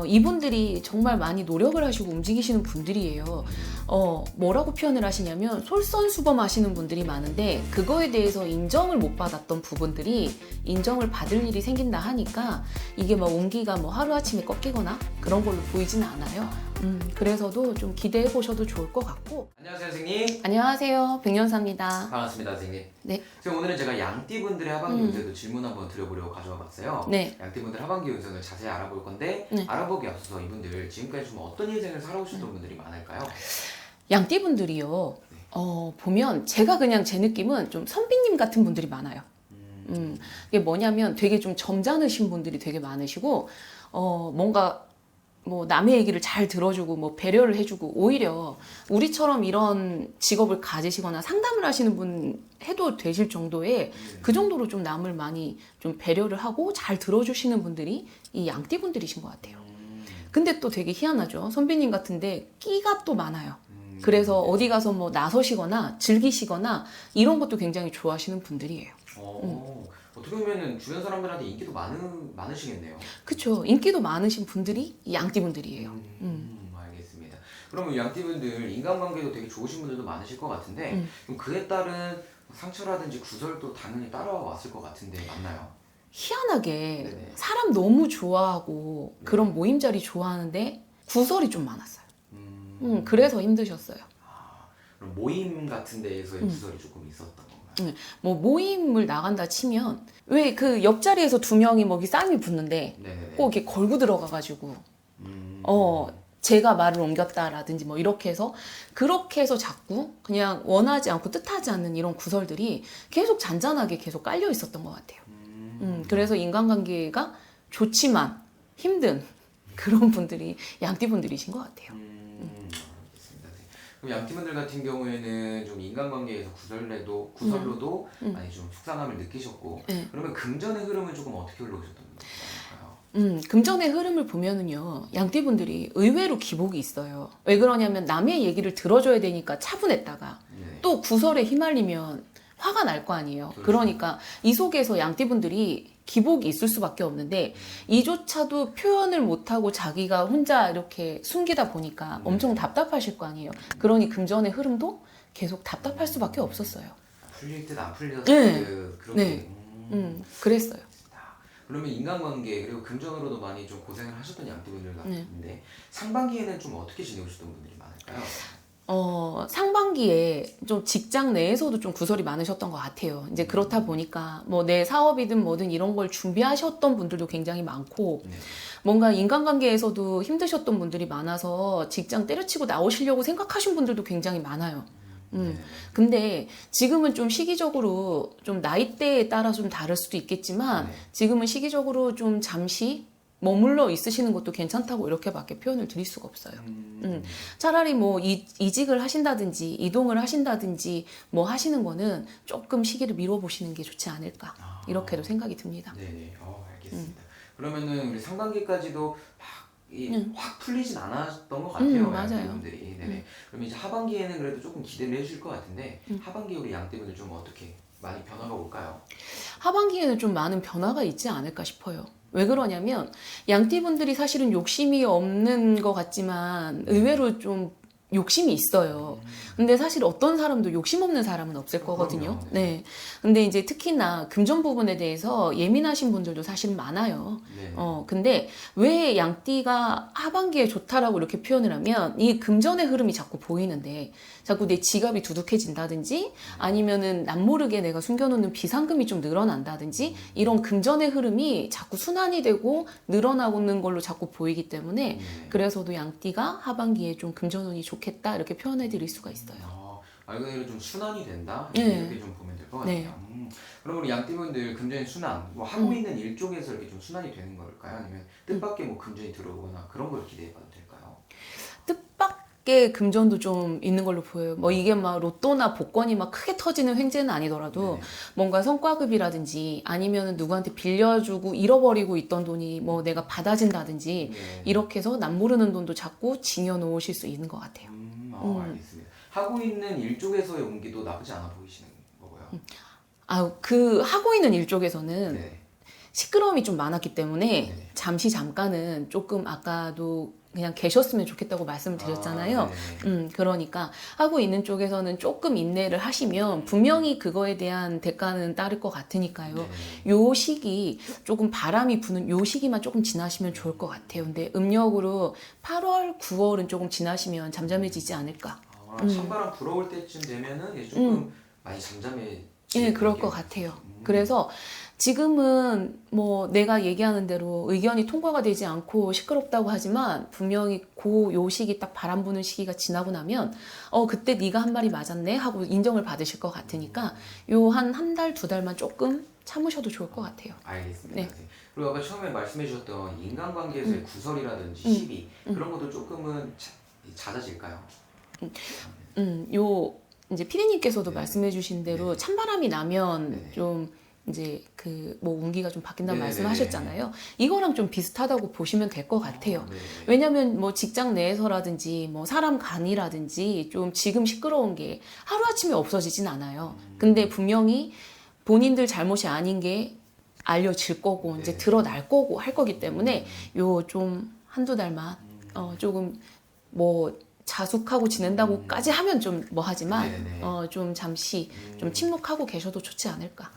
이분들이 정말 많이 노력을 하시고 움직이시는 분들이에요. 뭐라고 표현을 하시냐면 솔선수범하시는 분들이 많은데 그거에 대해서 인정을 못 받았던 부분들이 인정을 받을 일이 생긴다 하니까 이게 막 운기가 뭐 하루아침에 꺾이거나 그런 걸로 보이지는 않아요. 그래서도 좀 기대해 보셔도 좋을 것 같고. 안녕하세요 선생님. 안녕하세요, 백년사입니다. 반갑습니다 선생님. 네. 지금 오늘은 제가 양띠분들의 하반기 운세도 질문 한번 드려보려고 가져와 봤어요. 네. 양띠분들 하반기 운세를 자세히 알아볼 건데 네. 알아보기 앞서서 이분들 지금까지 좀 어떤 인생을 살아오셨던 분들이 많을까요? 양띠분들이요. 보면 제가 그냥 제 느낌은 좀 선비님 같은 분들이 많아요. 이게 뭐냐면 되게 좀 점잖으신 분들이 되게 많으시고 뭔가 뭐 남의 얘기를 잘 들어주고 뭐 배려를 해주고 오히려 우리처럼 이런 직업을 가지시거나 상담을 하시는 분 해도 되실 정도의 그 정도로 좀 남을 많이 좀 배려를 하고 잘 들어주시는 분들이 이 양띠 분들이신 것 같아요. 근데 또 되게 희한하죠. 선배님 같은데 끼가 또 많아요. 그래서 어디 가서 뭐 나서시거나 즐기시거나 이런 것도 굉장히 좋아하시는 분들이에요. 어떻게 보면 주변 사람들한테 인기도 많으시겠네요. 그렇죠. 인기도 많으신 분들이 이 양띠 분들이에요. 알겠습니다. 그러면 양띠분들 인간관계도 되게 좋으신 분들도 많으실 것 같은데 그럼 그에 따른 상처라든지 구설도 당연히 따라왔을 것 같은데 맞나요? 희한하게 네네. 사람 너무 좋아하고 네. 그런 모임 자리 좋아하는데 구설이 좀 많았어요. 그래서 힘드셨어요. 그럼 모임 같은 데에서의 구설이 조금 있었던 건가요? 뭐 모임을 나간다 치면 왜 그 옆자리에서 두 명이 뭐 이렇게 싸움이 붙는데 네네네. 꼭 이렇게 걸고 들어가가지고 음. 제가 말을 옮겼다라든지 뭐 이렇게 해서 그렇게 해서 자꾸 그냥 원하지 않고 뜻하지 않는 이런 구설들이 계속 잔잔하게 계속 깔려 있었던 것 같아요. 그래서 인간관계가 좋지만 힘든 그런 분들이 양띠 분들이신 것 같아요. 알겠습니다. 네. 그럼 양팀원들 같은 경우에는 좀 인간관계에서 구설로도 많이 좀 속상함을 느끼셨고 네. 그러면 금전의 흐름은 조금 어떻게 흘러오셨던 건가요? 금전의 흐름을 보면은요, 양띠 분들이 의외로 기복이 있어요. 왜 그러냐면 남의 얘기를 들어줘야 되니까 차분했다가 네. 또 구설에 휘말리면 화가 날 거 아니에요. 그렇죠. 그러니까 이 속에서 양띠 분들이 기복이 있을 수밖에 없는데 이조차도 표현을 못하고 자기가 혼자 이렇게 숨기다 보니까 엄청 답답하실 거 아니에요. 그러니 금전의 흐름도 계속 답답할 수밖에 없었어요. 풀릴 듯 안 풀릴 듯 네. 그렇게. 네. 그랬어요. 그러면 인간관계 그리고 금전으로도 많이 좀 고생을 하셨던 양띠분들 같은데 상반기에는 좀 어떻게 지내오셨던 분들이 많을까요? 상반기에 좀 직장 내에서도 좀 구설이 많으셨던 것 같아요. 이제 그렇다 보니까 뭐 내 사업이든 뭐든 이런 걸 준비하셨던 분들도 굉장히 많고 네. 뭔가 인간관계에서도 힘드셨던 분들이 많아서 직장 때려치고 나오시려고 생각하신 분들도 굉장히 많아요. 근데 지금은 좀 시기적으로 좀 나이대에 따라 좀 다를 수도 있겠지만 네. 지금은 시기적으로 좀 잠시 머물러 있으시는 것도 괜찮다고 이렇게밖에 표현을 드릴 수가 없어요. 차라리 뭐 이직을 하신다든지 이동을 하신다든지 뭐 하시는 거는 조금 시기를 미뤄보시는 게 좋지 않을까 이렇게도 생각이 듭니다. 네네. 알겠습니다. 그러면은 우리 상반기까지도 확 풀리진 않았던 것 같아요. 맞아요. 양띠분들이. 네네. 그럼 이제 하반기에는 그래도 조금 기대를 해주실 것 같은데 하반기 우리 양띠분들 좀 어떻게 많이 변화가 올까요? 하반기에는 좀 많은 변화가 있지 않을까 싶어요. 왜 그러냐면 양띠분들이 사실은 욕심이 없는 것 같지만 의외로 좀 욕심이 있어요. 근데 사실 어떤 사람도 욕심 없는 사람은 없을 거거든요. 그럼요. 네. 근데 이제 특히나 금전 부분에 대해서 예민하신 분들도 사실 많아요. 네. 근데 왜 양띠가 하반기에 좋다라고 이렇게 표현을 하면 이 금전의 흐름이 자꾸 보이는데 자꾸 내 지갑이 두둑해진다든지 아니면은 남모르게 내가 숨겨놓는 비상금이 좀 늘어난다든지 이런 금전의 흐름이 자꾸 순환이 되고 늘어나는 걸로 자꾸 보이기 때문에 그래서도 양띠가 하반기에 좀 금전운이 좋겠다 이렇게 표현해 드릴 수가 있어요. 말 그대로 좀 순환이 된다 네. 이렇게 좀 보면 될 것 같아요. 네. 그럼 우리 양띠분들 금전의 순환 뭐 하고 있는 일 쪽에서 이렇게 좀 순환이 되는 걸까요? 아니면 뜻밖의 뭐 금전이 들어오거나 그런 걸 기대해봐도 될까요? 뜻밖의 금전도 좀 있는 걸로 보여요. 뭐 이게 막 로또나 복권이 막 크게 터지는 횡재는 아니더라도 네네. 뭔가 성과급이라든지 아니면 누구한테 빌려주고 잃어버리고 있던 돈이 뭐 내가 받아진다든지 네. 이렇게 해서 남모르는 돈도 자꾸 징여놓으실 수 있는 것 같아요. 알겠습니다. 하고 있는 일 쪽에서의 운기도 나쁘지 않아 보이시는 거고요. 그 하고 있는 일 쪽에서는 네. 시끄러움이 좀 많았기 때문에 네네. 잠깐은 조금 아까도 그냥 계셨으면 좋겠다고 말씀을 드렸잖아요. 네네. 그러니까 하고 있는 쪽에서는 조금 인내를 하시면 분명히 그거에 대한 대가는 따를 것 같으니까요. 네네. 요 시기 조금 바람이 부는 요 시기만 조금 지나시면 좋을 것 같아요. 근데 음력으로 8월, 9월은 조금 지나시면 잠잠해지지 않을까. 찬바람 불어올 때쯤 되면은 이제 조금 많이 잠잠해. 예, 그럴 것 같아요. 그래서 지금은 뭐 내가 얘기하는 대로 의견이 통과가 되지 않고 시끄럽다고 하지만 분명히 요 시기 딱 바람 부는 시기가 지나고 나면 그때 네가 한 말이 맞았네 하고 인정을 받으실 것 같으니까 요 한 달, 두 달만 조금 참으셔도 좋을 것 같아요. 알겠습니다. 네. 선생님. 그리고 아까 처음에 말씀해 주셨던 인간관계에서의 구설이라든지 시비 그런 것도 조금은 잦아질까요? 요 이제 피디님께서도 네. 말씀해 주신 대로 네. 찬바람이 나면 네. 좀 이제 그 뭐 운기가 좀 바뀐다는 네, 말씀하셨잖아요. 이거랑 좀 비슷하다고 보시면 될 것 같아요. 네. 왜냐면 뭐 직장 내에서라든지 뭐 사람 간이라든지 좀 지금 시끄러운 게 하루아침에 없어지진 않아요. 근데 분명히 본인들 잘못이 아닌 게 알려질 거고 이제 네. 드러날 거고 할 거기 때문에 요 좀 한두 달만 조금 뭐 자숙하고 지낸다고까지 하면 좀 뭐 하지만 네네. 좀 잠시 좀 침묵하고 계셔도 좋지 않을까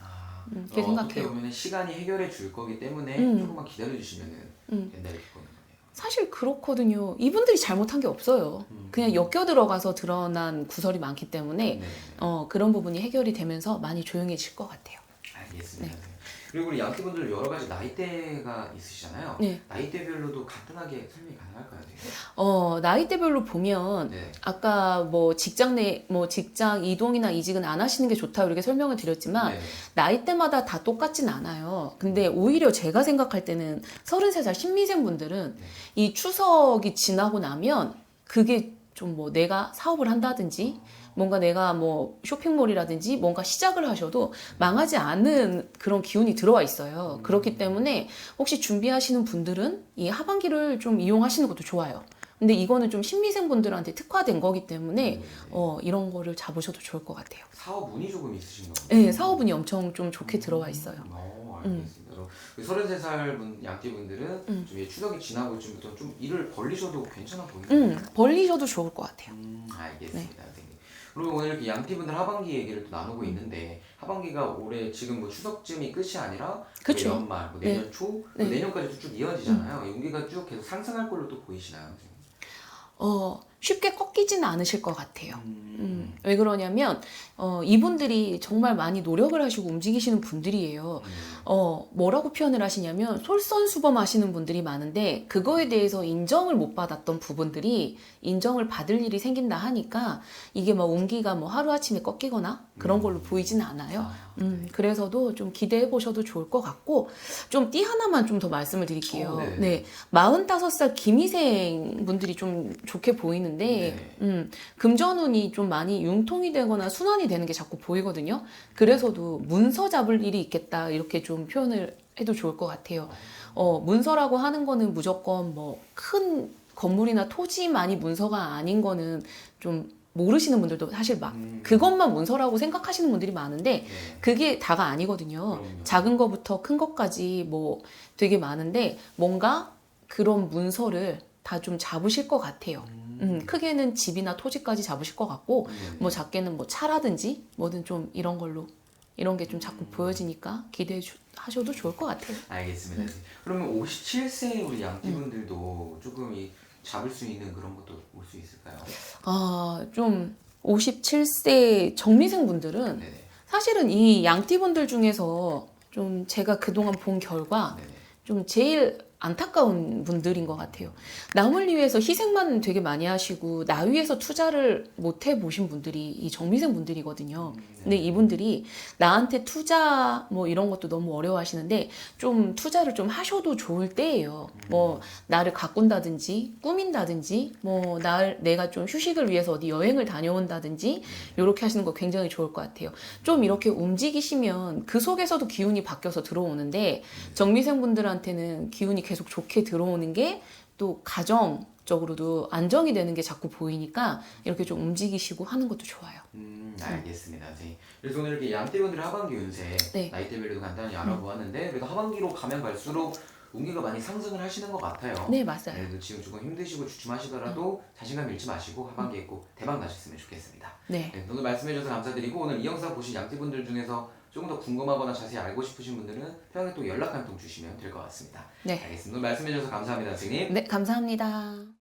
그렇게 어떻게 생각해요. 보면 시간이 해결해 줄 거기 때문에 조금만 기다려 주시면은 된다 이렇게 보는 거네요. 사실 그렇거든요. 이분들이 잘못한 게 없어요. 그냥 엮여 들어가서 드러난 구설이 많기 때문에 네. 그런 부분이 해결이 되면서 많이 조용해질 것 같아요. 알겠습니다. 그리고 우리 양띠분들 여러 가지 나이대가 있으시잖아요. 네. 나이대별로도 간단하게 설명이 가능할까요? 되게? 나이대별로 보면 네. 아까 뭐 직장 직장 이동이나 이직은 안 하시는 게 좋다 이렇게 설명을 드렸지만 네. 나이대마다 다 똑같진 않아요. 근데 오히려 제가 생각할 때는 33살 신미생 분들은 네. 이 추석이 지나고 나면 그게 좀 뭐 내가 사업을 한다든지 뭔가 내가 뭐 쇼핑몰이라든지 뭔가 시작을 하셔도 망하지 않는 그런 기운이 들어와 있어요. 그렇기 때문에 혹시 준비하시는 분들은 이 하반기를 좀 이용하시는 것도 좋아요. 근데 이거는 좀 신미생 분들한테 특화된 거기 때문에 이런 거를 잡으셔도 좋을 것 같아요. 사업 운이 조금 있으신가 보요. 네, 사업운이 엄청 좀 좋게 들어와 있어요. 알겠습니다. 그 33살 양띠분들은 좀 이제 추석이 지나고 쯤부터 좀 일을 벌리셔도 괜찮아 보이네요. 벌리셔도 좋을 것 같아요. 알겠습니다. 선생님. 그리고 오늘 이렇게 양띠분들 하반기 얘기를 또 나누고 있는데 하반기가 올해 지금 뭐 추석쯤이 끝이 아니라 그쵸. 연말, 뭐 내년 초, 네. 내년까지도 쭉 이어지잖아요. 운기가 쭉 계속 상승할 걸로 또 보이시나요? 선생님? 쉽게 꺾이지는 않으실 것 같아요. 왜 그러냐면 이분들이 정말 많이 노력을 하시고 움직이시는 분들이에요. 뭐라고 표현을 하시냐면 솔선수범하시는 분들이 많은데 그거에 대해서 인정을 못 받았던 부분들이 인정을 받을 일이 생긴다 하니까 이게 뭐 운기가 뭐 하루아침에 꺾이거나 그런 걸로 보이진 않아요. 그래서도 좀 기대해 보셔도 좋을 것 같고 좀 띠 하나만 좀 더 말씀을 드릴게요. 네, 45살 김희생 분들이 좀 좋게 보이는데 금전운이 좀 많이 융통이 되거나 순환이 되는 게 자꾸 보이거든요. 그래서도 문서 잡을 일이 있겠다 이렇게 좀 표현을 해도 좋을 것 같아요. 문서라고 하는 거는 무조건 뭐 큰 건물이나 토지만이 문서가 아닌 거는 좀 모르시는 분들도 사실 막 그것만 문서라고 생각하시는 분들이 많은데 그게 다가 아니거든요. 작은 거부터 큰 것까지 뭐 되게 많은데 뭔가 그런 문서를 다 좀 잡으실 것 같아요. 크게는 집이나 토지까지 잡으실 것 같고 뭐 작게는 뭐 차라든지 뭐든 좀 이런 걸로 이런 게 좀 자꾸 보여지니까 기대해 하셔도 좋을 것 같아요. 알겠습니다. 그러면 57세 우리 양띠분들도 조금 잡을 수 있는 그런 것도 올 수 있을까요? 좀 57세 정미생 분들은 네네. 사실은 이 양띠분들 중에서 좀 제가 그동안 본 결과 네네. 좀 제일 안타까운 분들인 것 같아요. 남을 위해서 희생만 되게 많이 하시고 나 위해서 투자를 못 해보신 분들이 이 정미생 분들이거든요. 근데 이분들이 나한테 투자 뭐 이런 것도 너무 어려워하시는데 좀 투자를 좀 하셔도 좋을 때예요. 뭐 나를 가꾼다든지 꾸민다든지 뭐 내가 좀 휴식을 위해서 어디 여행을 다녀온다든지 이렇게 하시는 거 굉장히 좋을 것 같아요. 좀 이렇게 움직이시면 그 속에서도 기운이 바뀌어서 들어오는데 정미생 분들한테는 기운이 계속 좋게 들어오는 게 또 가정 쪽으로도 안정이 되는 게 자꾸 보이니까 이렇게 좀 움직이시고 하는 것도 좋아요. 알겠습니다, 선생님. 그래서 오늘 이렇게 양띠분들의 하반기 운세 네. 나이대별로도 간단히 알아보았는데 그래도 하반기로 가면 갈수록 운기가 많이 상승을 하시는 것 같아요. 네, 맞아요. 그래도 지금 조금 힘드시고 주춤하시더라도 자신감 잃지 마시고 하반기에 꼭 대박 나셨으면 좋겠습니다. 네. 네, 오늘 말씀해주셔서 감사드리고 오늘 이 영상 보신 양띠분들 중에서 조금 더 궁금하거나 자세히 알고 싶으신 분들은 평에 또 연락 한 통 주시면 될 것 같습니다. 네. 알겠습니다. 오늘 말씀해주셔서 감사합니다, 선생님. 네, 감사합니다.